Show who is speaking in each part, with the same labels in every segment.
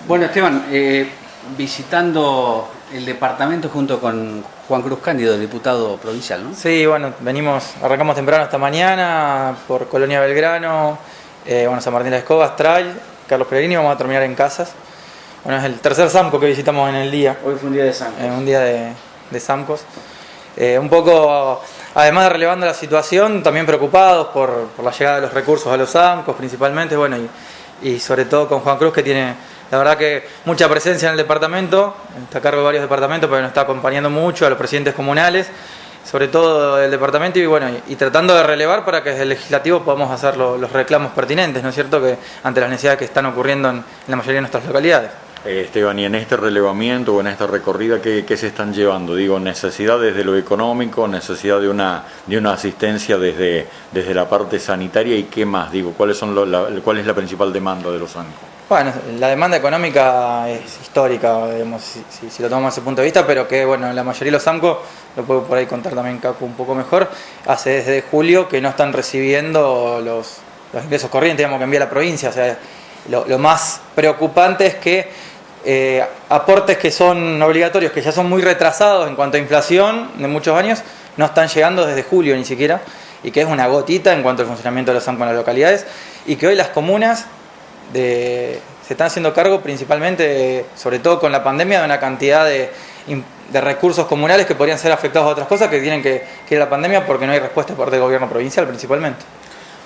Speaker 1: Bueno, Esteban, visitando el departamento junto con Juan Cruz Cándido, el diputado provincial, ¿no?
Speaker 2: Sí, bueno, arrancamos temprano esta mañana por Colonia Belgrano, San Martín de las Escobas, Tray, Carlos Pellegrini, vamos a terminar en Casas. Bueno, es el tercer SAMCO que visitamos en el día.
Speaker 1: Hoy fue un día de SAMCOS.
Speaker 2: Un día de SAMCOS. Un poco, además de relevando la situación, también preocupados por la llegada de los recursos a los SAMCOS principalmente, bueno, y sobre todo con Juan Cruz, que tiene, la verdad, que mucha presencia en el departamento, está a cargo de varios departamentos, pero nos está acompañando mucho a los presidentes comunales, sobre todo del departamento, y bueno, y tratando de relevar para que desde el legislativo podamos hacer los reclamos pertinentes, ¿no es cierto?, que ante las necesidades que están ocurriendo en la mayoría de nuestras localidades.
Speaker 3: Esteban, y en este relevamiento o en esta recorrida, ¿qué se están llevando? Digo, necesidad desde lo económico, necesidad de una asistencia desde la parte sanitaria, y ¿qué más? Digo, ¿cuál es la principal demanda de los SAMCOS?
Speaker 2: Bueno, la demanda económica es histórica, digamos, si lo tomamos desde ese punto de vista, pero que bueno, la mayoría de los SAMCOS, lo puedo por ahí contar también Cacu un poco mejor, hace desde julio que no están recibiendo los ingresos corrientes, digamos, que envía la provincia. O sea, lo más preocupante es que aportes que son obligatorios, que ya son muy retrasados en cuanto a inflación de muchos años, no están llegando desde julio ni siquiera, y que es una gotita en cuanto al funcionamiento de los SAMCOS en las localidades, y que hoy las comunas se están haciendo cargo principalmente, sobre todo con la pandemia, de una cantidad de recursos comunales que podrían ser afectados a otras cosas que tienen que ir a la pandemia, porque no hay respuesta por parte del gobierno provincial principalmente.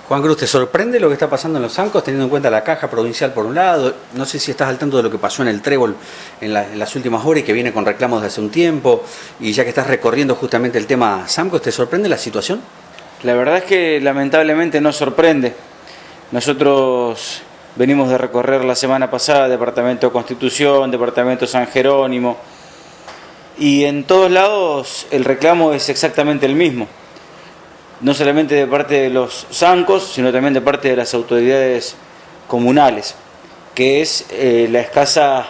Speaker 1: Juan Cruz, ¿te sorprende lo que está pasando en los SAMCOS, teniendo en cuenta la caja provincial por un lado? No sé si estás al tanto de lo que pasó en el Trébol en las últimas horas y que viene con reclamos de hace un tiempo, y ya que estás recorriendo justamente el tema SAMCOS, ¿te sorprende la situación?
Speaker 4: La verdad es que lamentablemente nos sorprende. Nosotros venimos de recorrer la semana pasada Departamento Constitución, Departamento San Jerónimo, y en todos lados el reclamo es exactamente el mismo. No solamente de parte de los SAMCOS, sino también de parte de las autoridades comunales, que es la escasa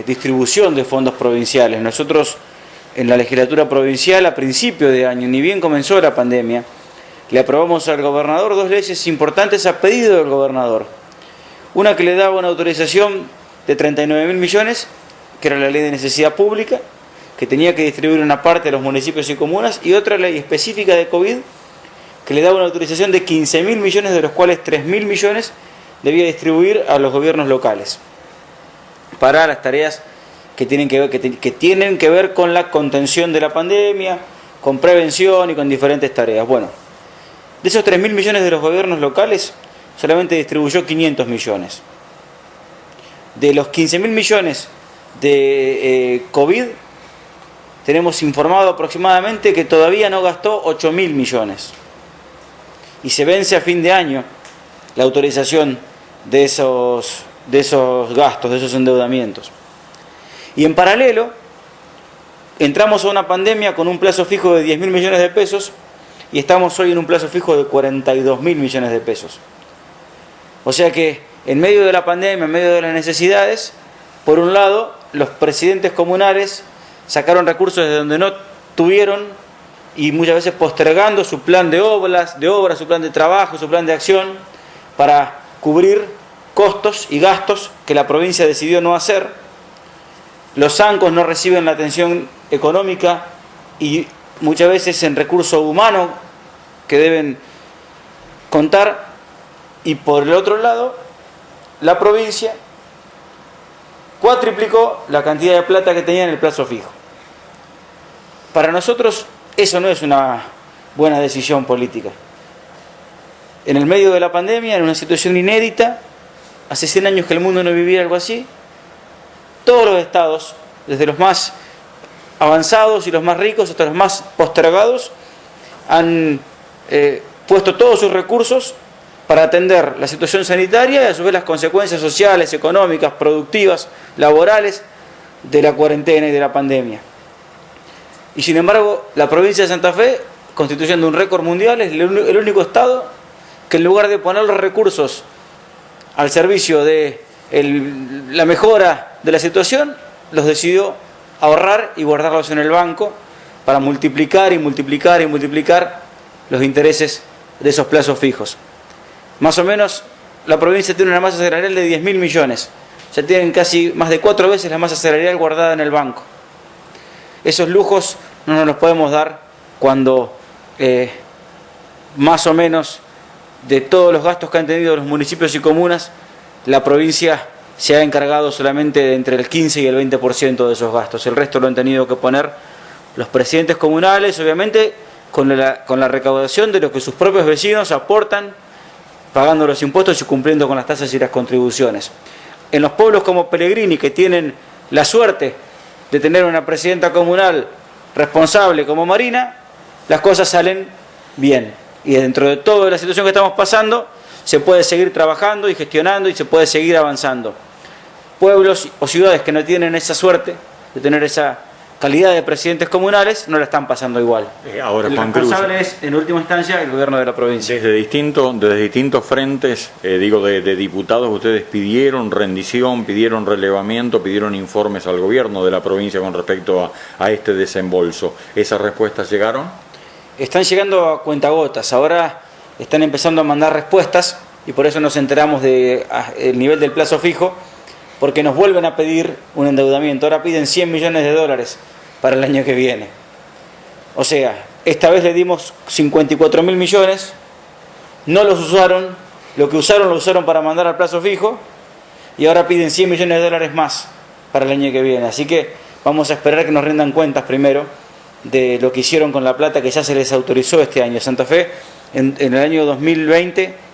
Speaker 4: distribución de fondos provinciales. Nosotros en la legislatura provincial, a principio de año, ni bien comenzó la pandemia, le aprobamos al gobernador 2 leyes importantes a pedido del gobernador. Una que le daba una autorización de 39.000 millones, que era la ley de necesidad pública, que tenía que distribuir una parte a los municipios y comunas, y otra ley específica de COVID, que le daba una autorización de 15.000 millones, de los cuales 3.000 millones debía distribuir a los gobiernos locales, para las tareas que tienen que ver con la contención de la pandemia, con prevención y con diferentes tareas. Bueno, de esos 3.000 millones de los gobiernos locales, solamente distribuyó 500 millones. De los 15.000 millones de COVID, tenemos informado aproximadamente que todavía no gastó 8.000 millones. Y se vence a fin de año la autorización de esos gastos, de esos endeudamientos. Y en paralelo, entramos a una pandemia con un plazo fijo de 10.000 millones de pesos, y estamos hoy en un plazo fijo de 42.000 millones de pesos. O sea que en medio de la pandemia, en medio de las necesidades, por un lado, los presidentes comunales sacaron recursos de donde no tuvieron, y muchas veces postergando su plan de obras, su plan de trabajo, su plan de acción, para cubrir costos y gastos que la provincia decidió no hacer. Los SAMCOS no reciben la atención económica y muchas veces en recurso humano que deben contar, y por el otro lado, la provincia cuatriplicó la cantidad de plata que tenía en el plazo fijo. Para nosotros eso no es una buena decisión política. En el medio de la pandemia, en una situación inédita, hace 100 años que el mundo no vivía algo así, todos los estados, desde los más avanzados y los más ricos hasta los más postergados, han puesto todos sus recursos para atender la situación sanitaria y a su vez las consecuencias sociales, económicas, productivas, laborales de la cuarentena y de la pandemia. Y sin embargo, la provincia de Santa Fe, constituyendo un récord mundial, es el único estado que, en lugar de poner los recursos al servicio de la mejora de la situación, los decidió ahorrar y guardarlos en el banco para multiplicar y multiplicar y multiplicar los intereses de esos plazos fijos. Más o menos, la provincia tiene una masa salarial de 10.000 millones, O sea, tienen casi más de 4 veces la masa salarial guardada en el banco. Esos lujos no nos los podemos dar cuando más o menos de todos los gastos que han tenido los municipios y comunas, la provincia se ha encargado solamente de entre el 15 y el 20% de esos gastos. El resto lo han tenido que poner los presidentes comunales, obviamente con la recaudación de lo que sus propios vecinos aportan, pagando los impuestos y cumpliendo con las tasas y las contribuciones. En los pueblos como Pellegrini, que tienen la suerte de tener una presidenta comunal responsable como Marina, las cosas salen bien. Y dentro de toda la situación que estamos pasando, se puede seguir trabajando y gestionando y se puede seguir avanzando. Pueblos o ciudades que no tienen esa suerte de tener esa calidad de presidentes comunales no la están pasando igual.
Speaker 3: Ahora,
Speaker 4: el
Speaker 3: Juan Cruz,
Speaker 4: responsable es, en última instancia, el gobierno de la provincia.
Speaker 3: desde distintos frentes, de diputados, ustedes pidieron rendición, pidieron relevamiento, pidieron informes al gobierno de la provincia con respecto a este desembolso. ¿Esas respuestas llegaron?
Speaker 4: Están llegando a cuentagotas. Ahora están empezando a mandar respuestas y por eso nos enteramos del nivel del plazo fijo, porque nos vuelven a pedir un endeudamiento. Ahora piden 100 millones de dólares para el año que viene. O sea, esta vez le dimos 54.000 millones, no los usaron, lo usaron para mandar al plazo fijo, y ahora piden 100 millones de dólares más para el año que viene. Así que vamos a esperar que nos rindan cuentas primero de lo que hicieron con la plata que ya se les autorizó este año. Santa Fe, en el año 2020,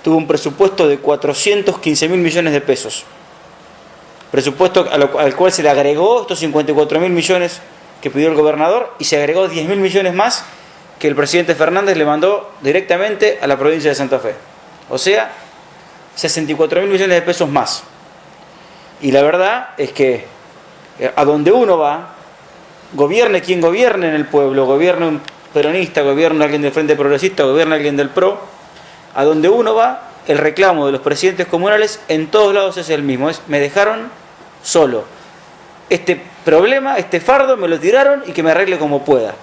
Speaker 4: tuvo un presupuesto de 415.000 millones de pesos. Presupuesto al cual se le agregó estos 54.000 millones que pidió el gobernador y se agregó 10.000 millones más que el presidente Fernández le mandó directamente a la provincia de Santa Fe. O sea, 64.000 millones de pesos más. Y la verdad es que a donde uno va, gobierne quien gobierne en el pueblo, gobierne un peronista, gobierne alguien del Frente Progresista, gobierne alguien del PRO, a donde uno va, el reclamo de los presidentes comunales en todos lados es el mismo, es: me dejaron solo. Este problema, este fardo, me lo tiraron y que me arregle como pueda.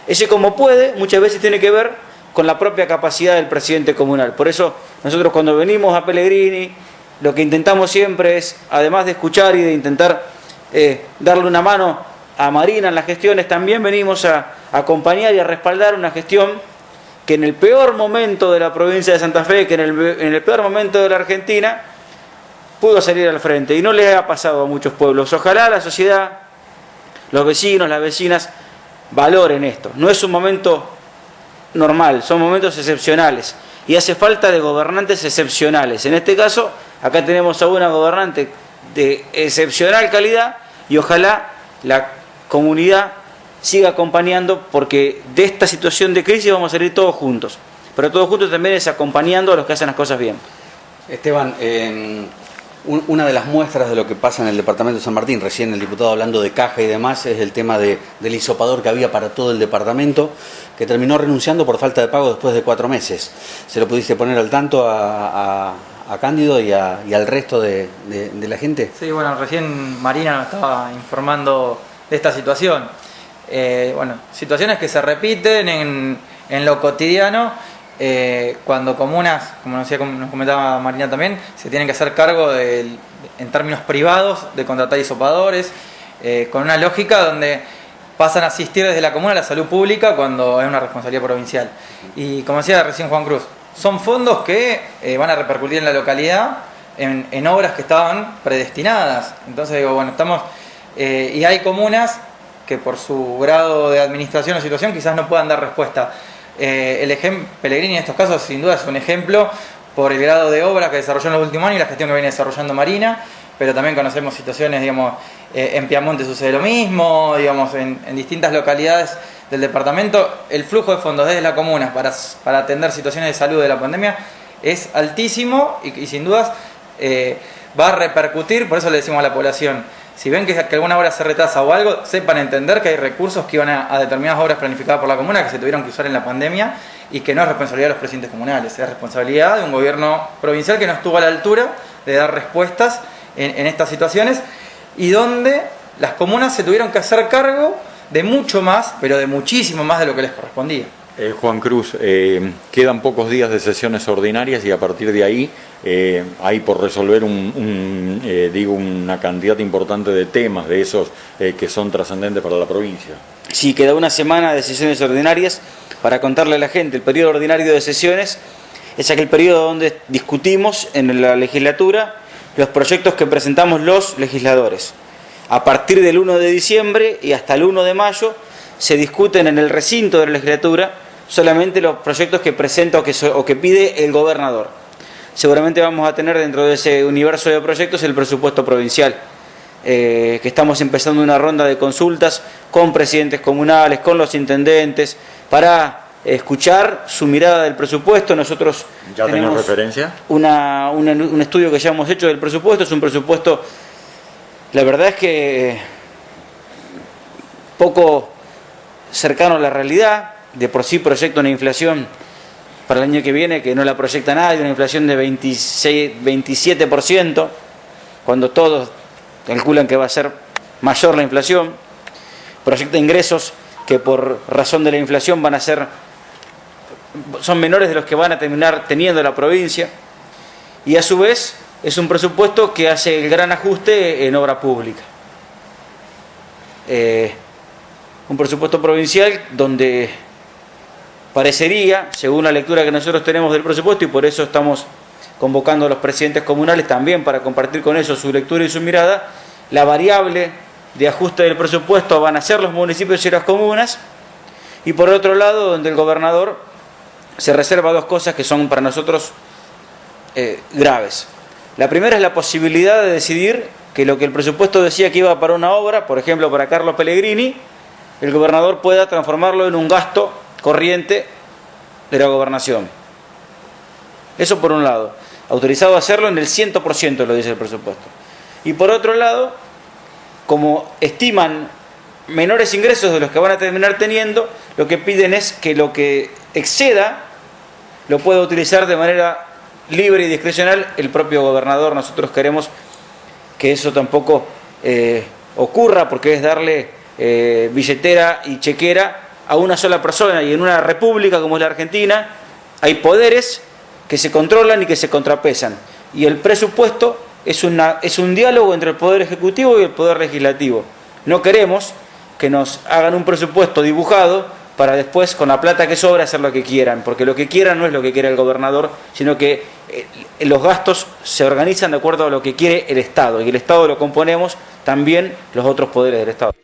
Speaker 4: Ese como puede muchas veces tiene que ver con la propia capacidad del presidente comunal. Por eso nosotros cuando venimos a Pellegrini, lo que intentamos siempre es, además de escuchar y de intentar darle una mano a Marina en las gestiones, también venimos a acompañar y a respaldar una gestión que en el peor momento de la provincia de Santa Fe, que en el peor momento de la Argentina, pudo salir al frente. Y no le ha pasado a muchos pueblos. Ojalá la sociedad, los vecinos, las vecinas, valoren esto. No es un momento normal, son momentos excepcionales. Y hace falta de gobernantes excepcionales. En este caso, acá tenemos a una gobernante de excepcional calidad y ojalá la comunidad siga acompañando, porque de esta situación de crisis vamos a salir todos juntos. Pero todos juntos también es acompañando a los que hacen las cosas bien.
Speaker 1: Esteban, una de las muestras de lo que pasa en el departamento de San Martín, recién el diputado hablando de caja y demás, es el tema del hisopador que había para todo el departamento, que terminó renunciando por falta de pago después de 4 meses. ¿Se lo pudiste poner al tanto a Cándido y al resto de la gente?
Speaker 2: Sí, bueno, recién Marina nos estaba informando de esta situación. Situaciones que se repiten en lo cotidiano, cuando comunas, como nos comentaba Marina también, se tienen que hacer cargo en términos privados de contratar hisopadores, con una lógica donde pasan a asistir desde la comuna a la salud pública cuando es una responsabilidad provincial. Y como decía recién Juan Cruz, son fondos que van a repercutir en la localidad en obras que estaban predestinadas. Entonces digo, bueno, y hay comunas que por su grado de administración o situación quizás no puedan dar respuesta. Pellegrini en estos casos sin duda es un ejemplo por el grado de obra que desarrolló en los últimos años y la gestión que viene desarrollando Marina, pero también conocemos situaciones, digamos, en Piamonte sucede lo mismo, digamos, en distintas localidades del departamento. El flujo de fondos desde la comuna para atender situaciones de salud de la pandemia es altísimo y sin dudas va a repercutir. Por eso le decimos a la población: si ven que alguna obra se retrasa o algo, sepan entender que hay recursos que iban a determinadas obras planificadas por la comuna que se tuvieron que usar en la pandemia y que no es responsabilidad de los presidentes comunales, es responsabilidad de un gobierno provincial que no estuvo a la altura de dar respuestas en estas situaciones y donde las comunas se tuvieron que hacer cargo de mucho más, pero de muchísimo más de lo que les correspondía.
Speaker 3: Juan Cruz, quedan pocos días de sesiones ordinarias y a partir de ahí hay por resolver una cantidad importante de temas, de esos que son trascendentes para la provincia.
Speaker 4: Sí, queda una semana de sesiones ordinarias. Para contarle a la gente, el periodo ordinario de sesiones es aquel periodo donde discutimos en la legislatura los proyectos que presentamos los legisladores. A partir del 1 de diciembre y hasta el 1 de mayo se discuten en el recinto de la legislatura solamente los proyectos que presenta o que pide el gobernador. Seguramente vamos a tener dentro de ese universo de proyectos el presupuesto provincial, que estamos empezando una ronda de consultas con presidentes comunales, con los intendentes, para escuchar su mirada del presupuesto. Nosotros
Speaker 3: ¿Ya tenemos referencia?
Speaker 4: Un estudio que ya hemos hecho del presupuesto. Es un presupuesto, la verdad es que poco cercano a la realidad. De por sí proyecta una inflación para el año que viene que no la proyecta nadie, una inflación de 27%, cuando todos calculan que va a ser mayor la inflación. Proyecta ingresos que por razón de la inflación son menores de los que van a terminar teniendo la provincia, y a su vez es un presupuesto que hace el gran ajuste en obra pública. Un presupuesto provincial donde parecería, según la lectura que nosotros tenemos del presupuesto, y por eso estamos convocando a los presidentes comunales también para compartir con ellos su lectura y su mirada, la variable de ajuste del presupuesto van a ser los municipios y las comunas, y por otro lado, donde el gobernador se reserva dos cosas que son para nosotros graves. La primera es la posibilidad de decidir que lo que el presupuesto decía que iba para una obra, por ejemplo para Carlos Pellegrini, el gobernador pueda transformarlo en un gasto corriente de la gobernación. Eso por un lado, autorizado a hacerlo en el 100%, lo dice el presupuesto. Y por otro lado, como estiman menores ingresos de los que van a terminar teniendo, lo que piden es que lo que exceda lo pueda utilizar de manera libre y discrecional el propio gobernador. Nosotros queremos que eso tampoco ocurra, porque es darle billetera y chequera a una sola persona, y en una república como es la Argentina hay poderes que se controlan y que se contrapesan, y el presupuesto es un diálogo entre el poder ejecutivo y el poder legislativo. No queremos que nos hagan un presupuesto dibujado para después, con la plata que sobra, hacer lo que quieran, porque lo que quieran no es lo que quiere el gobernador, sino que los gastos se organizan de acuerdo a lo que quiere el Estado, y el Estado lo componemos también los otros poderes del Estado.